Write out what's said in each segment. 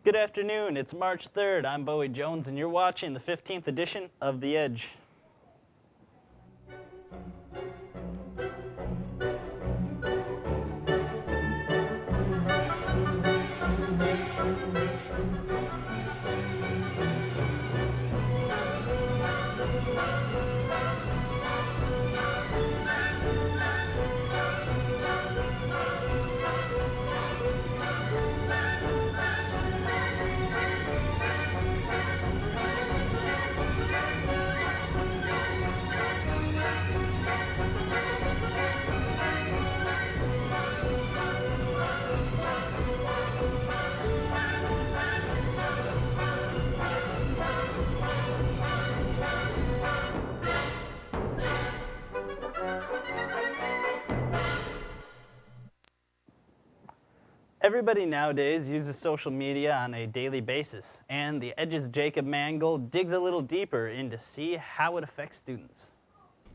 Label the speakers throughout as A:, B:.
A: Good afternoon, it's March 3rd. I'm Bowie Jones, and you're watching the 15th edition of The Edge. Everybody nowadays uses social media on a daily basis, and The Edge's Jacob Mangold digs a little deeper in to see how it affects students.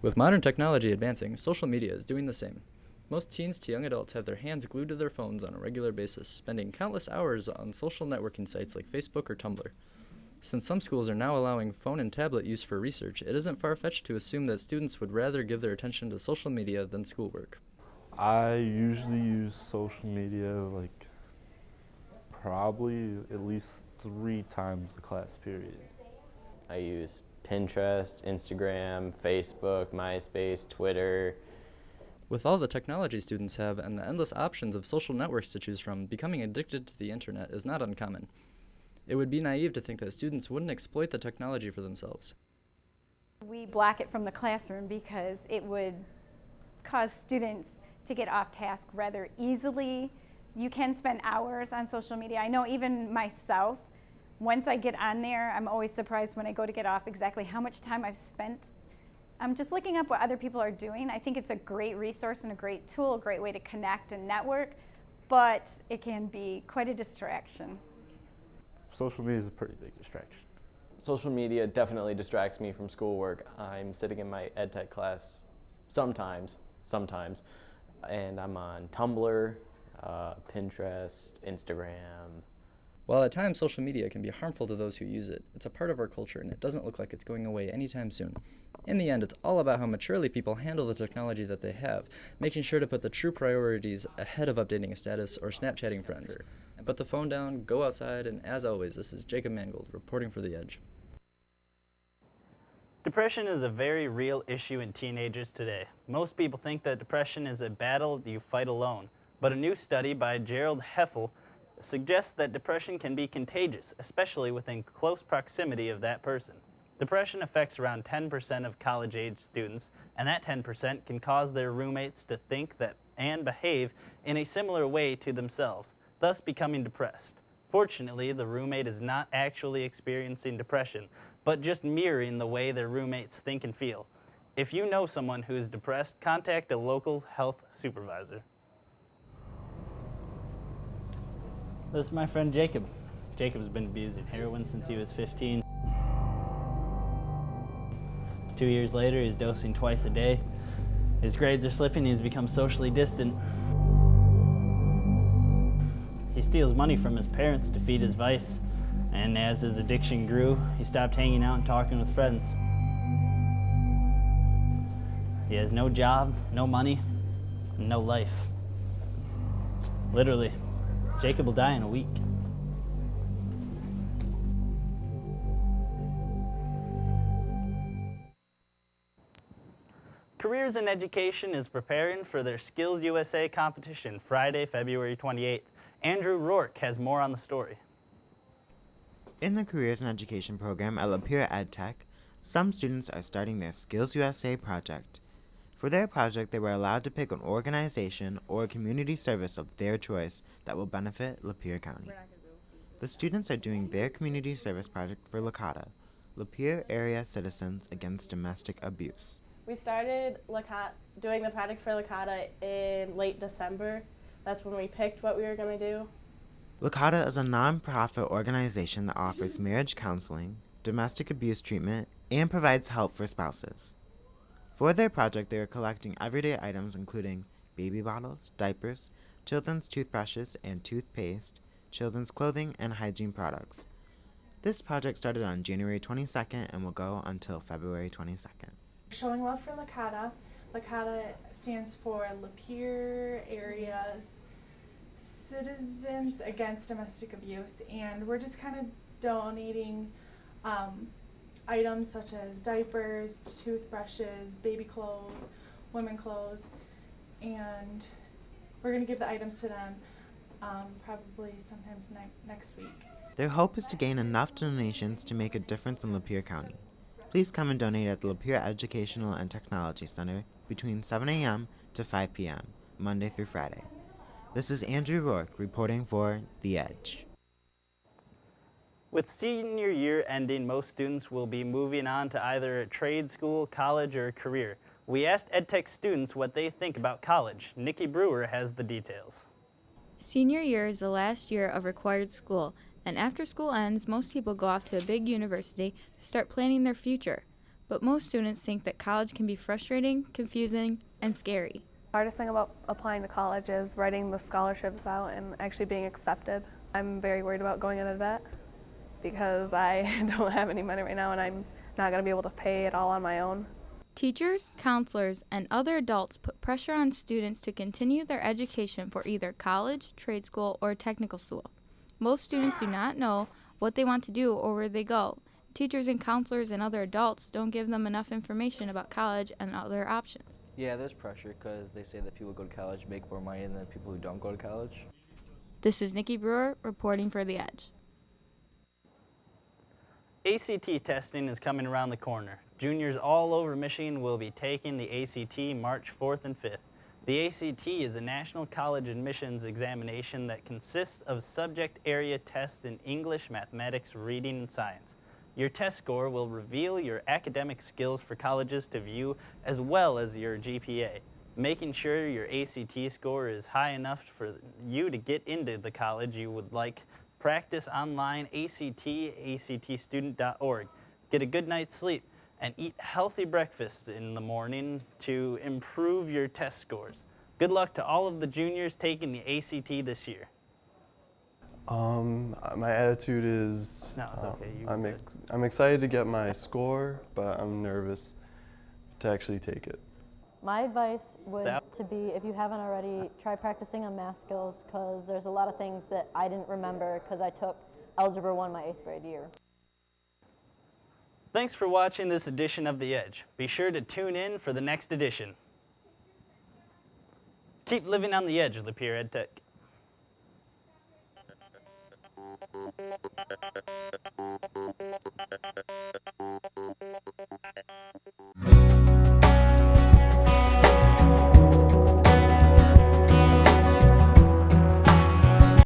B: With modern technology advancing, social media is doing the same. Most teens to young adults have their hands glued to their phones on a regular basis, spending countless hours on social networking sites like Facebook or Tumblr. Since some schools are now allowing phone and tablet use for research, it isn't far-fetched to assume that students would rather give their attention to social media than schoolwork.
C: I usually use social media probably at least 3 times the class period.
D: I use Pinterest, Instagram, Facebook, MySpace, Twitter.
B: With all the technology students have and the endless options of social networks to choose from, becoming addicted to the internet is not uncommon. It would be naive to think that students wouldn't exploit the technology for themselves.
E: We block it from the classroom because it would cause students to get off task rather easily. You can spend hours on social media. I know even myself, once I get on there, I'm always surprised when I go to get off exactly how much time I've spent. I'm just looking up what other people are doing. I think it's a great resource and a great tool, a great way to connect and network, but it can be quite a distraction.
C: Social media is a pretty big distraction.
D: Social media definitely distracts me from schoolwork. I'm sitting in my ed tech class sometimes, and I'm on Tumblr, Pinterest, Instagram.
B: While at times social media can be harmful to those who use it, it's a part of our culture and it doesn't look like it's going away anytime soon. In the end, it's all about how maturely people handle the technology that they have, making sure to put the true priorities ahead of updating a status or Snapchatting friends. And put the phone down, go outside, and as always, this is Jacob Mangold reporting for The Edge.
A: Depression is a very real issue in teenagers today. Most people think that depression is a battle you fight alone, but a new study by Gerald Heffel suggests that depression can be contagious, especially within close proximity of that person. Depression affects around 10% of college-age students, and that 10% can cause their roommates to think that and behave in a similar way to themselves, thus becoming depressed. Fortunately, the roommate is not actually experiencing depression, but just mirroring the way their roommates think and feel. If you know someone who is depressed, contact a local health supervisor. This is my friend Jacob. Jacob's been abusing heroin since he was 15. 2 years later, he's dosing twice a day. His grades are slipping, he's become socially distant. He steals money from his parents to feed his vice, and as his addiction grew, he stopped hanging out and talking with friends. He has no job, no money, and no life. Literally, Jacob will die in a week. Careers in Education is preparing for their Skills USA competition Friday, February 28th. Andrew Rourke has more on the story.
F: In the Careers in Education program at Lapeer EdTech, some students are starting their Skills USA project. For their project, they were allowed to pick an organization or a community service of their choice that will benefit Lapeer County. The students are doing their community service project for LACADA, Lapeer Area Citizens Against Domestic Abuse.
G: We started doing the project for LACADA in late December. That's when we picked what we were going to do.
F: LACADA is a non-profit organization that offers marriage counseling, domestic abuse treatment, and provides help for spouses. For their project, they are collecting everyday items including baby bottles, diapers, children's toothbrushes and toothpaste, children's clothing, and hygiene products. This project started on January 22nd and will go until February 22nd.
H: Showing love for Lakata. Lakata stands for Lapeer Area's Citizens Against Domestic Abuse, and we're just kind of donating items such as diapers, toothbrushes, baby clothes, women clothes, and we're going to give the items to them probably sometimes next week.
F: Their hope is to gain enough donations to make a difference in Lapeer County. Please come and donate at the Lapeer Educational and Technology Center between 7 a.m. to 5 p.m., Monday through Friday. This is Andrew Rourke reporting for The Edge.
A: With senior year ending, most students will be moving on to either a trade school, college, or a career. We asked EdTech students what they think about college. Nikki Brewer has the details.
I: Senior year is the last year of required school, and after school ends, most people go off to a big university to start planning their future. But most students think that college can be frustrating, confusing, and scary.
J: The hardest thing about applying to college is writing the scholarships out and actually being accepted. I'm very worried about going into debt because I don't have any money right now and I'm not going to be able to pay it all on my own.
I: Teachers, counselors, and other adults put pressure on students to continue their education for either college, trade school, or technical school. Most students do not know what they want to do or where they go. Teachers and counselors and other adults don't give them enough information about college and other options.
K: Yeah, there's pressure because they say that people who go to college make more money than people who don't go to college.
I: This is Nikki Brewer reporting for The Edge.
A: ACT testing is coming around the corner. Juniors all over Michigan will be taking the ACT March 4th and 5th. The ACT is a national college admissions examination that consists of subject area tests in English, mathematics, reading, and science. Your test score will reveal your academic skills for colleges to view as well as your GPA. Making sure your ACT score is high enough for you to get into the college you would like. Practice online actstudent.org. Get a good night's sleep and eat healthy breakfasts in the morning to improve your test scores. Good luck to all of the juniors taking the ACT this year.
L: My attitude is
A: No, it's okay.
L: I'm excited to get my score, but I'm nervous to actually take it.
M: My advice would to be, if you haven't already, try practicing on math skills because there's a lot of things that I didn't remember because I took Algebra 1 my 8th grade year.
A: Thanks for watching this edition of The Edge. Be sure to tune in for the next edition. Keep living on the edge of Lapeer EdTech.